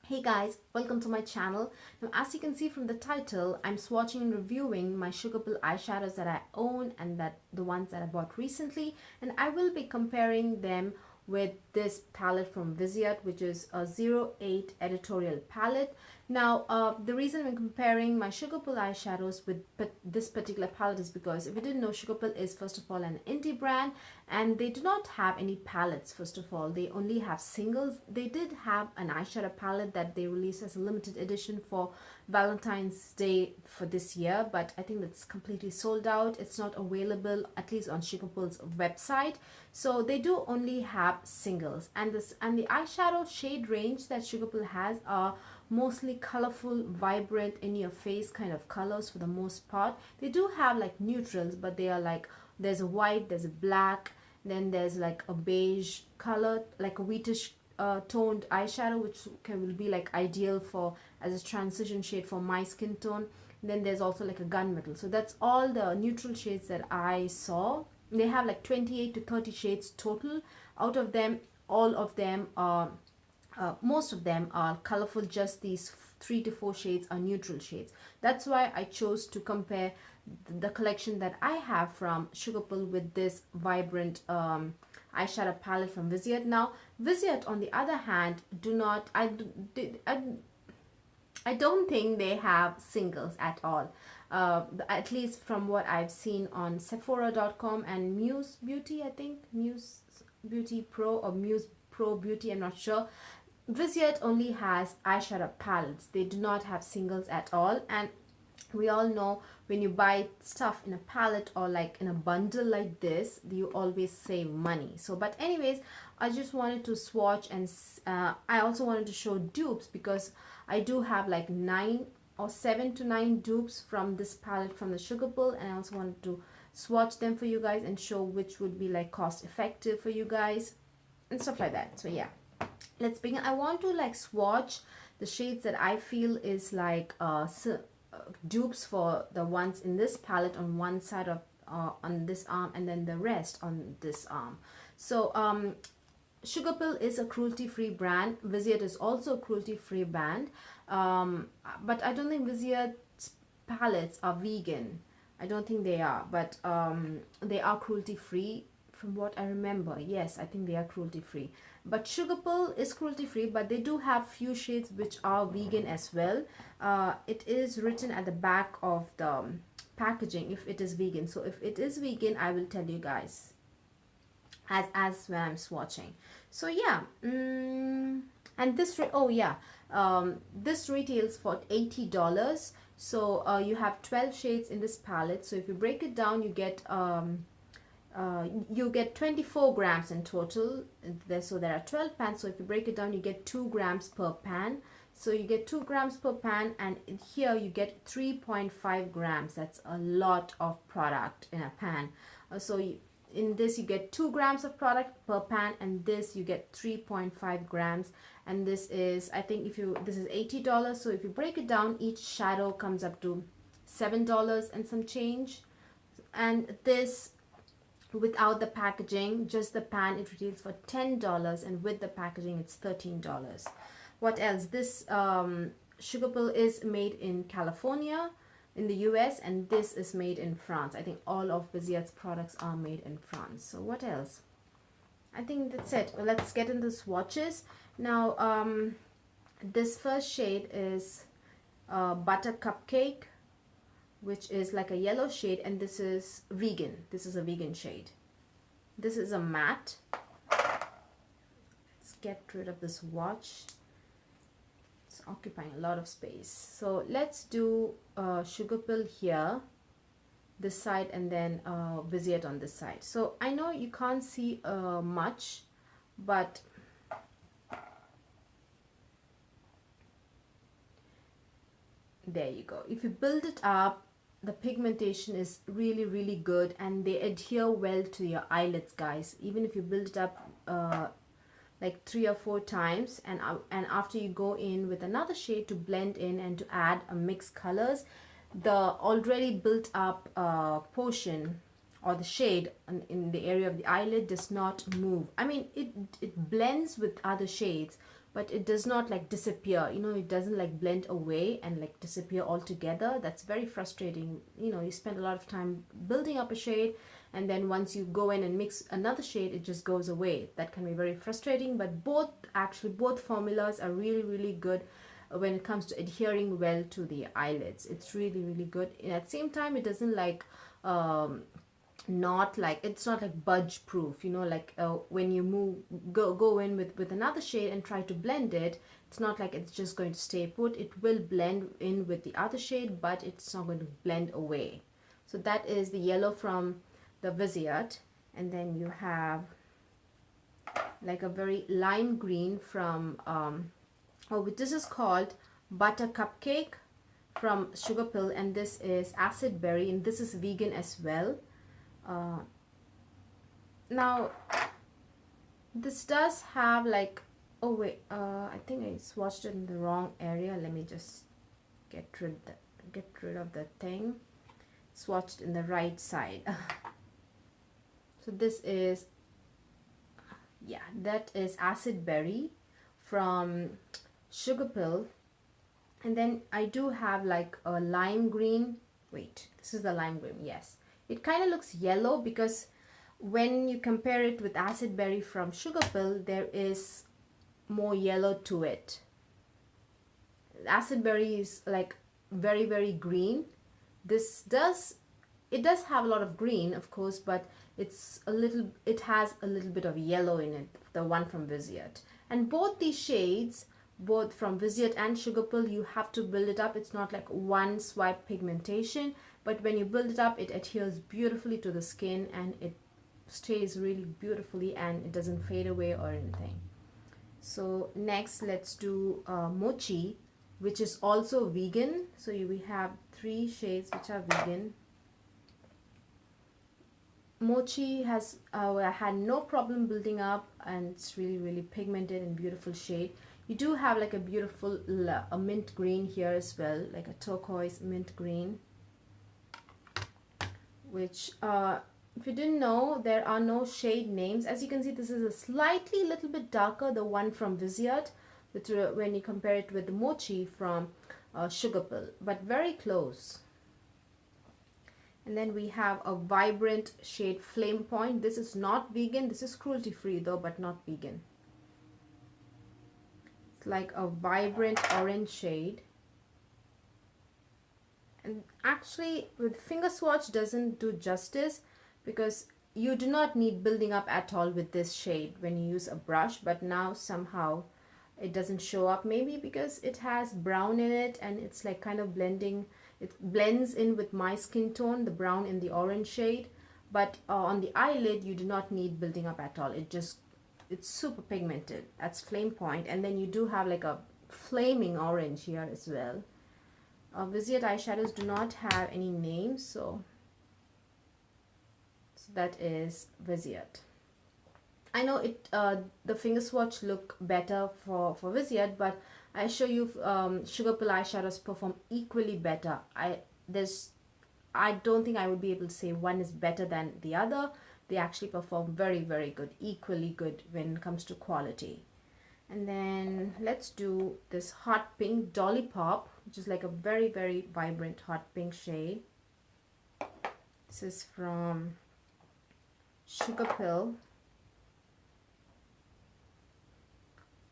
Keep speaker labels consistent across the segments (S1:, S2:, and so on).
S1: Hey guys, welcome to my channel. Now as you can see from the title, I'm swatching and reviewing my Sugarpill eyeshadows that I own and that the ones that I bought recently, and I will be comparing them with this palette from VISEART, which is a 08 editorial palette. Now the reason I'm comparing my Sugarpill eyeshadows with this particular palette is because if you didn't know, Sugarpill is first of all an indie brand and they do not have any palettes. First of all, they only have singles. They did have an eyeshadow palette that they released as a limited edition for Valentine's Day for this year, but I think that's completely sold out. It's not available, at least on Sugarpill's website. So they do only have singles, and the eyeshadow shade range that Sugarpill has are mostly colorful, vibrant, in your face kind of colors for the most part. They do have like neutrals, but they are like, there's a white, there's a black, then there's like a beige color, like a wheatish toned eyeshadow, which will be like ideal for as a transition shade for my skin tone. Then there's also like a gunmetal. So that's all the neutral shades that I saw. They have like 28 to 30 shades total. Out of them, all of them are most of them are colorful. Just these 3 to 4 shades are neutral shades. That's why I chose to compare the collection that I have from Sugarpill with this vibrant eyeshadow palette from VISEART. Now VISEART on the other hand I don't think they have singles at all, at least from what I've seen on Sephora.com and Muse Beauty, I think Muse Beauty Pro or Muse Pro Beauty, I'm not sure. VISEART only has eyeshadow palettes. They do not have singles at all, and we all know when you buy stuff in a palette or like in a bundle like this, you always save money. So but anyways, I just wanted to swatch, and I also wanted to show dupes because I do have like 7 to 9 dupes from this palette from the Sugarpill, and I also wanted to swatch them for you guys and show which would be like cost effective for you guys and stuff like that. So yeah, let's begin. I want to like swatch the shades that I feel is like dupes for the ones in this palette on one side of on this arm, and then the rest on this arm. So Sugarpill is a cruelty-free brand. VISEART is also a cruelty-free brand, but I don't think VISEART's palettes are vegan. I don't think they are, but they are cruelty-free from what I remember. Yes, I think they are cruelty-free. But Sugarpill is cruelty-free, but they do have few shades which are vegan as well. It is written at the back of the packaging if it is vegan. So if it is vegan, I will tell you guys as when I'm swatching. So yeah, and this this retails for $80. So you have 12 shades in this palette. So if you break it down, you get 24 grams in total. So there are 12 pans. So if you break it down, you get 2 grams per pan. So you get 2 grams per pan, and in here you get 3.5 grams. That's a lot of product in a pan. In this you get 2 grams of product per pan, and this you get 3.5 grams, and this is, I think, this is $80. So if you break it down, each shadow comes up to $7 and some change, and this without the packaging, just the pan, it retails for $10, and with the packaging it's $13. What else? This Sugarpill is made in California in the US, and this is made in France. I think all of VISEART's products are made in France. So what else? I think that's it. Well, let's get into swatches. Now this first shade is Buttercupcake, which is like a yellow shade, and this is vegan. This is a vegan shade. This is a matte. Let's get rid of this swatch. It's occupying a lot of space. So let's do Sugarpill here, this side, and then VISEART on this side. So I know you can't see much, but there you go. If you build it up, the pigmentation is really good, and they adhere well to your eyelids, guys. Even if you build it up like 3 or 4 times, and after you go in with another shade to blend in and to add a mixed colors, the already built up portion or the shade in the area of the eyelid does not move. I mean, it blends with other shades, but it does not like disappear, you know, it doesn't like blend away and like disappear altogether. That's very frustrating. You know, you spend a lot of time building up a shade, and then once you go in and mix another shade, it just goes away. That can be very frustrating, but both formulas are really good when it comes to adhering well to the eyelids. It's really good. And at the same time, it doesn't like not like, it's not like budge proof, you know, like when you go in with another shade and try to blend it, it's not like it's just going to stay put. It will blend in with the other shade, but it's not going to blend away. So that is the yellow from the Viseart. And then you have like a very lime green from this is called Buttercupcake from Sugarpill, and this is acidberry, and this is vegan as well. Now this does have like, oh wait, I think I swatched it in the wrong area. Let me just get rid of the thing. Swatched in the right side. So this is, yeah, that is acidberry from Sugarpill. And then I do have like a lime green. Wait, this is the lime green. Yes, it kind of looks yellow because when you compare it with acidberry from Sugarpill, there is more yellow to it. Acidberry is like very green. It does have a lot of green, of course, but it has a little bit of yellow in it, the one from Viseart. And both these shades, both from Viseart and Sugarpill, you have to build it up. It's not like one swipe pigmentation, but when you build it up, it adheres beautifully to the skin and it stays really beautifully and it doesn't fade away or anything. So next, let's do mochi, which is also vegan. So we have 3 shades which are vegan. Mochi has I had no problem building up, and it's really pigmented and beautiful shade. You do have like a beautiful a mint green here as well, like a turquoise mint green, which if you didn't know, there are no shade names. As you can see, this is a little bit darker, the one from Viseart, when you compare it with the mochi from Sugarpill, but very close. And then we have a vibrant shade Flamepoint. This is not vegan. This is cruelty-free though, but not vegan. It's like a vibrant orange shade. And actually, with finger swatch doesn't do justice because you do not need building up at all with this shade when you use a brush, but now somehow it doesn't show up, maybe because it has brown in it and it's like kind of blending. It blends in with my skin tone, the brown in the orange shade, but on the eyelid you do not need building up at all. It's super pigmented. That's Flamepoint. And then you do have like a flaming orange here as well. Viseart eyeshadows do not have any names, so that is Viseart. I know it the finger swatch look better for Viseart, but I assure you Sugarpill eyeshadows perform equally better. I don't think I would be able to say one is better than the other. They actually perform very good, equally good when it comes to quality. And then let's do this hot pink Dollipop, which is like a very vibrant hot pink shade. This is from Sugarpill.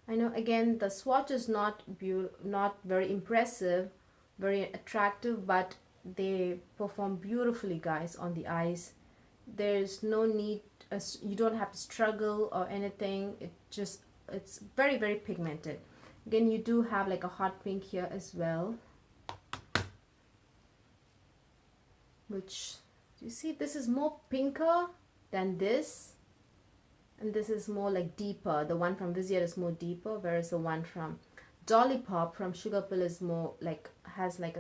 S1: I know again the swatch is not very impressive, very attractive, but they perform beautifully, guys, on the eyes. There's no need, you don't have to struggle or anything. It's very pigmented. Again, you do have like a hot pink here as well, which you see, this is more pinker than this. And this is more like deeper. The one from Viseart is more deeper, whereas the one from Dollipop from Sugarpill is more like, has like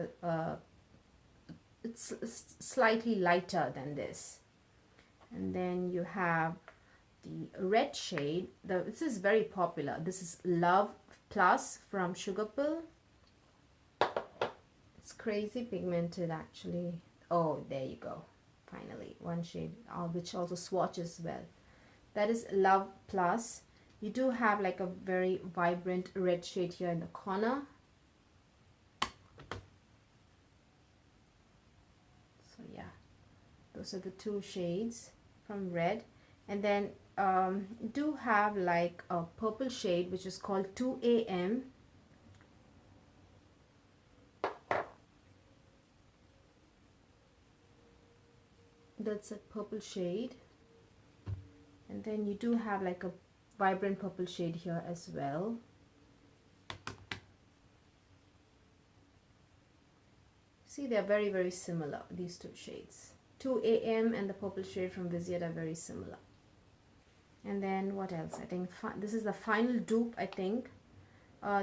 S1: it's slightly lighter than this. And then you have the red shade. This is very popular. This is Love Plus from Sugarpill. It's crazy pigmented actually. Oh, there you go. Finally, one shade which also swatches well. That is Love Plus. You do have like a very vibrant red shade here in the corner. So yeah, those are the two shades from red. And then you do have like a purple shade which is called 2 AM. That's a purple shade. And then you do have like a vibrant purple shade here as well. See, they're very, very similar, these two shades. 2 AM and the purple shade from Viseart are very similar. And then what else? I think this is the final dupe, I think.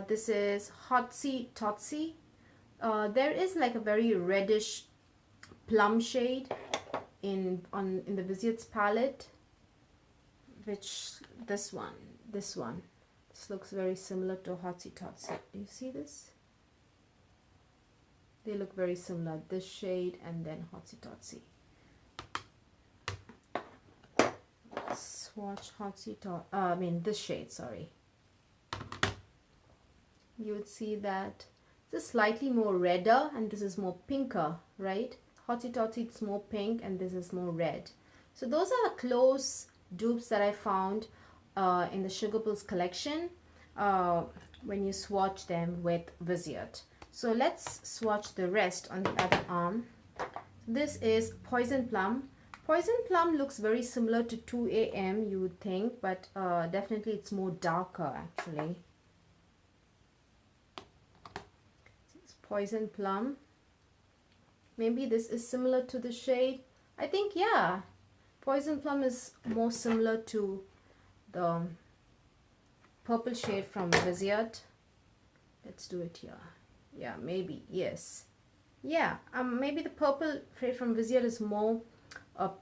S1: This is Hotsy Totsy. There is like a very reddish plum shade in the Viseart's palette, which this looks very similar to Hotsy Totsy. Do you see this? They look very similar, this shade and then Hotsy Totsy. Swatch Hotsy Totsy, this shade, sorry. You would see that this is slightly more redder and this is more pinker, right? Hotsy Totsy, it's more pink and this is more red. So those are the close dupes that I found in the Sugarpill's collection when you swatch them with Viseart. So let's swatch the rest on the other arm. This is Poison Plum. Poison Plum looks very similar to 2 AM, you would think, but definitely it's more darker actually. It's Poison Plum. Maybe this is similar to the shade. I think, yeah, Poison Plum is more similar to the purple shade from Viseart. Let's do it here. Yeah, maybe, yes. Yeah, maybe the purple shade from Viseart is more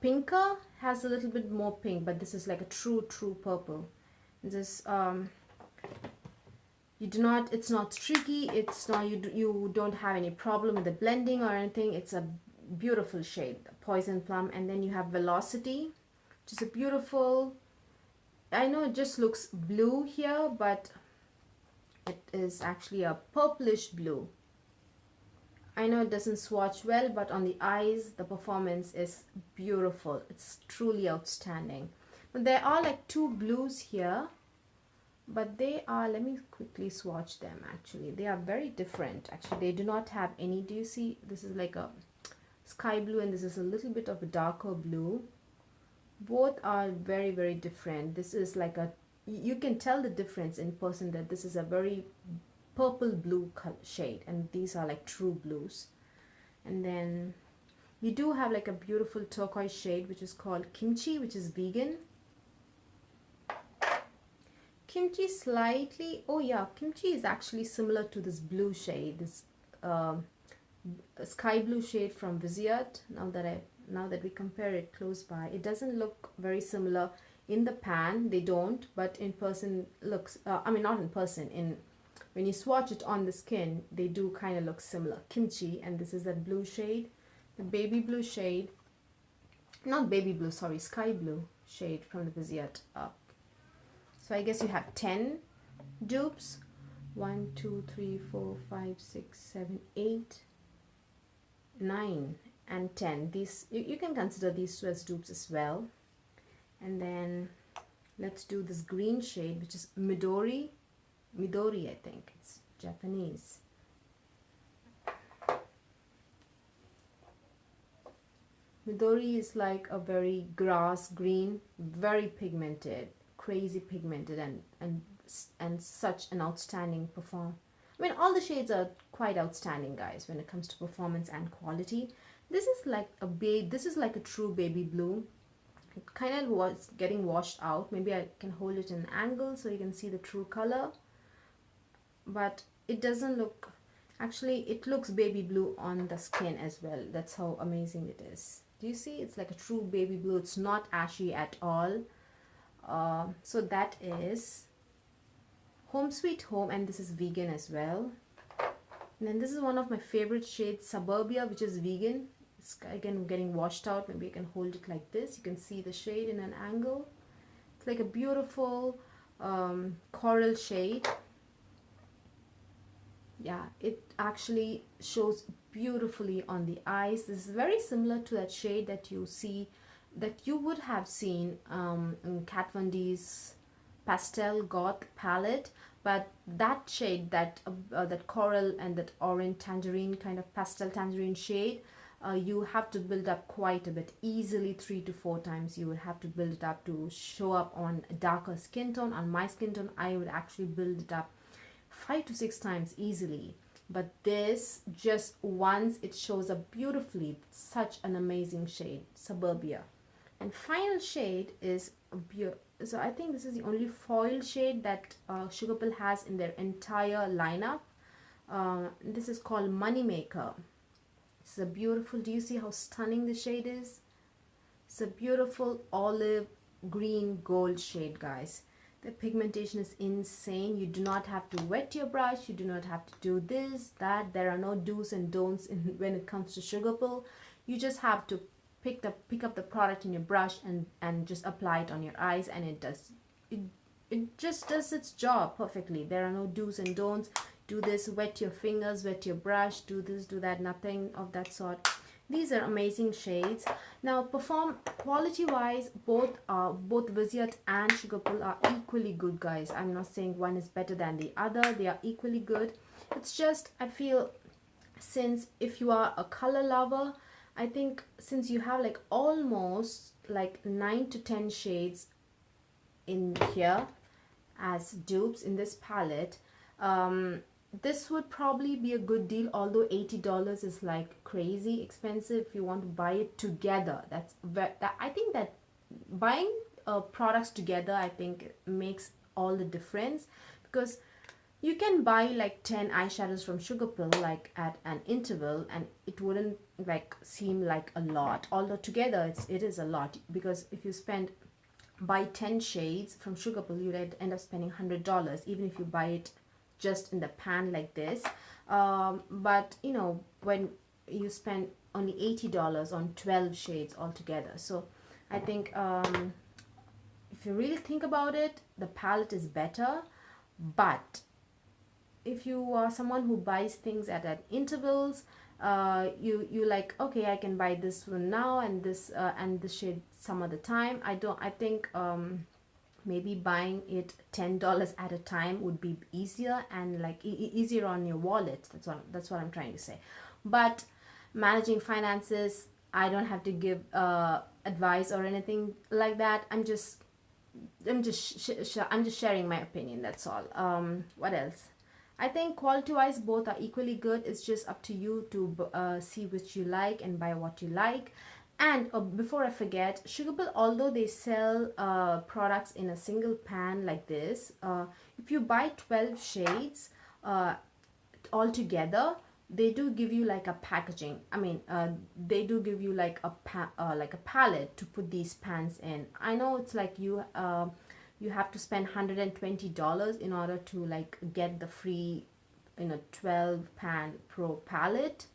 S1: pinker, has a little bit more pink, but this is like a true purple. This it's not streaky, it's not, you don't have any problem with the blending or anything. It's a beautiful shade, Poison Plum. And then you have Velocity, which is a beautiful, I know it just looks blue here, but it is actually a purplish blue. I know it doesn't swatch well, but on the eyes, the performance is beautiful. It's truly outstanding. But there are like two blues here, but they are, let me quickly swatch them actually. They are very different. Actually, they do not have any, do you see? This is like a sky blue and this is a little bit of a darker blue. Both are very, very different. This is like a, you can tell the difference in person that this is a very purple blue shade and these are like true blues. And then you do have like a beautiful turquoise shade which is called Kimchi, which is vegan. Kimchi slightly, oh yeah, Kimchi is actually similar to this blue shade, this sky blue shade from Viseart. Now that we compare it close by, it doesn't look very similar in the pan, they don't, but in person looks, I mean not in person, when you swatch it on the skin, they do kind of look similar. Kimchi, and this is that blue shade, the baby blue shade, not baby blue, sorry, sky blue shade from the Viseart up. So I guess you have 10 dupes. 1, 2, 3, 4, 5, 6, 7, 8, 9, and 10. These you can consider these two as dupes as well. And then let's do this green shade, which is Midori. Midori, I think it's Japanese. Midori is like a very grass green, very pigmented, crazy pigmented, and such an outstanding perform. I mean, all the shades are quite outstanding, guys, when it comes to performance and quality. This is like a this is like a true baby blue. It kind of was getting washed out. Maybe I can hold it in an angle so you can see the true color. But it doesn't look, actually it looks baby blue on the skin as well. That's how amazing it is. Do you see? It's like a true baby blue. It's not ashy at all. So that is Home Sweet Home, and this is vegan as well. And then this is one of my favorite shades, Suburbia, which is vegan. It's again getting washed out. Maybe I can hold it like this. You can see the shade in an angle. It's like a beautiful coral shade. Yeah, it actually shows beautifully on the eyes. This is very similar to that shade that you see, that you would have seen in Kat Von D's pastel goth palette, but that shade, that coral and that orange tangerine kind of pastel tangerine shade, you have to build up quite a bit, easily 3 to 4 times. You would have to build it up to show up on a darker skin tone. On my skin tone, I would actually build it up 5 to 6 times easily. But this, just once, it shows up beautifully. Such an amazing shade, Suburbia. And final shade is so I think this is the only foil shade that Sugarpill has in their entire lineup. This is called Moneymaker. It's a beautiful, do you see how stunning the shade is? It's a beautiful olive green gold shade, guys. The pigmentation is insane. You do not have to wet your brush. You do not have to do this, that. There are no do's and don'ts when it comes to Sugarpill. You just have to pick up the product in your brush and just apply it on your eyes, and it just does its job perfectly. There are no do's and don'ts. Do this, wet your fingers, wet your brush, do this, do that, nothing of that sort. These are amazing shades. Now, perform quality wise, both Viseart and Sugarpill are equally good, guys. I'm not saying one is better than the other. They are equally good. It's just, I feel, since if you are a color lover, I think since you have like almost like 9 to 10 shades in here as dupes in this palette, this would probably be a good deal, although $80 is like crazy expensive if you want to buy it together. I think that buying products together, I think, makes all the difference, because you can buy like 10 eyeshadows from Sugarpill like at an interval, and it wouldn't like seem like a lot, although together it is a lot, because if you buy 10 shades from Sugarpill, you'd end up spending $100, even if you buy it just in the pan like this. But you know, when you spend only $80 on 12 shades altogether. So I think if you really think about it, the palette is better. But if you are someone who buys things at intervals, you like, okay, I can buy this one now and this shade some other time. I think maybe buying it $10 at a time would be easier, and like easier on your wallet. That's what I'm trying to say. But managing finances, I don't have to give advice or anything like that. I'm just sharing my opinion, that's all. What else? I think quality-wise, both are equally good. It's just up to you to see which you like and buy what you like. And before I forget, Sugarpill, although they sell products in a single pan like this, if you buy 12 shades all together, they do give you like a packaging. I mean, they do give you like a palette to put these pans in. I know it's like you have to spend $120 in order to like get the free 12 pan pro palette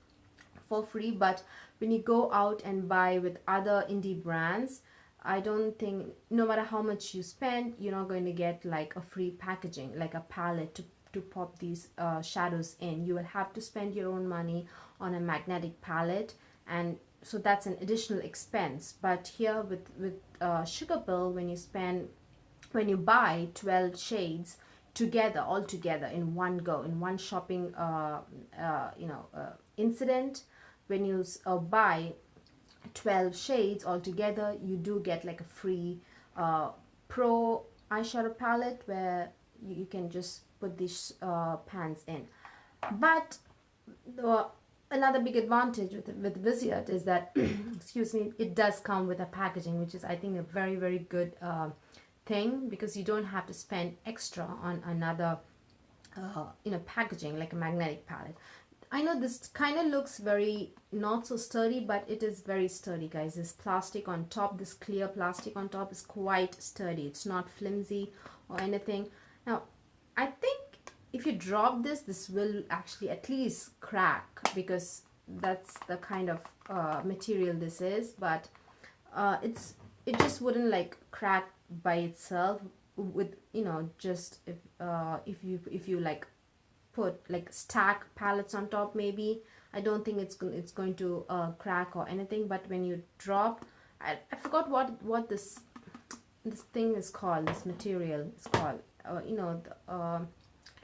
S1: for free, but when you go out and buy with other indie brands, I don't think, no matter how much you spend, you're not going to get like a free packaging, like a palette to pop these shadows in. You will have to spend your own money on a magnetic palette, and so that's an additional expense. But here with Sugarpill, when you buy 12 shades all together in one go, in one shopping incident, when you buy 12 shades altogether, you do get like a free pro eyeshadow palette where you can just put these pans in. But another big advantage with Viseart is that excuse me, it does come with a packaging, which is, I think, a very, very good thing, because you don't have to spend extra on another packaging like a magnetic palette. I know this kind of looks very not so sturdy, but it is very sturdy, guys. This plastic on top, this clear plastic on top, is quite sturdy. It's not flimsy or anything. Now, I think if you drop this will actually at least crack, because that's the kind of material this is. But it just wouldn't like crack by itself with, you know, just if you like put like stack palettes on top, maybe I don't think it's going to crack or anything. But when you drop, I forgot what this thing is called, this material is called, you know,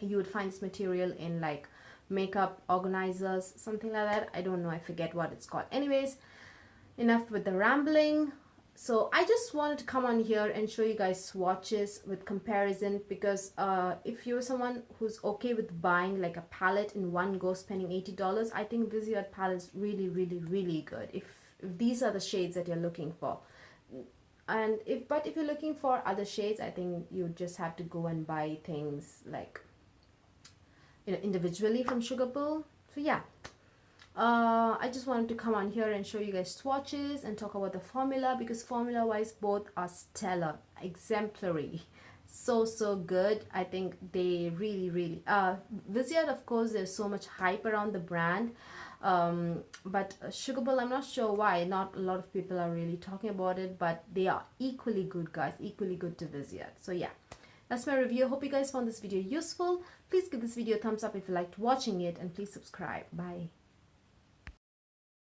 S1: you would find this material in like makeup organizers, something like that. I don't know, I forget what it's called. Anyways, enough with the rambling. So I just wanted to come on here and show you guys swatches with comparison, because if you're someone who's okay with buying like a palette in one go, spending $80, I think VISEART palette's really good if these are the shades that you're looking for. And if you're looking for other shades, I think you just have to go and buy things like, you know, individually from Sugarpill. So yeah, I just wanted to come on here and show you guys swatches and talk about the formula, because formula wise both are stellar, exemplary, so good. I think they really VISEART, of course, there's so much hype around the brand, but Sugarpill, I'm not sure why not a lot of people are really talking about it, but they are equally good, guys, equally good to VISEART. So yeah, that's my review. Hope you guys found this video useful. Please give this video a thumbs up if you liked watching it, and please subscribe. Bye.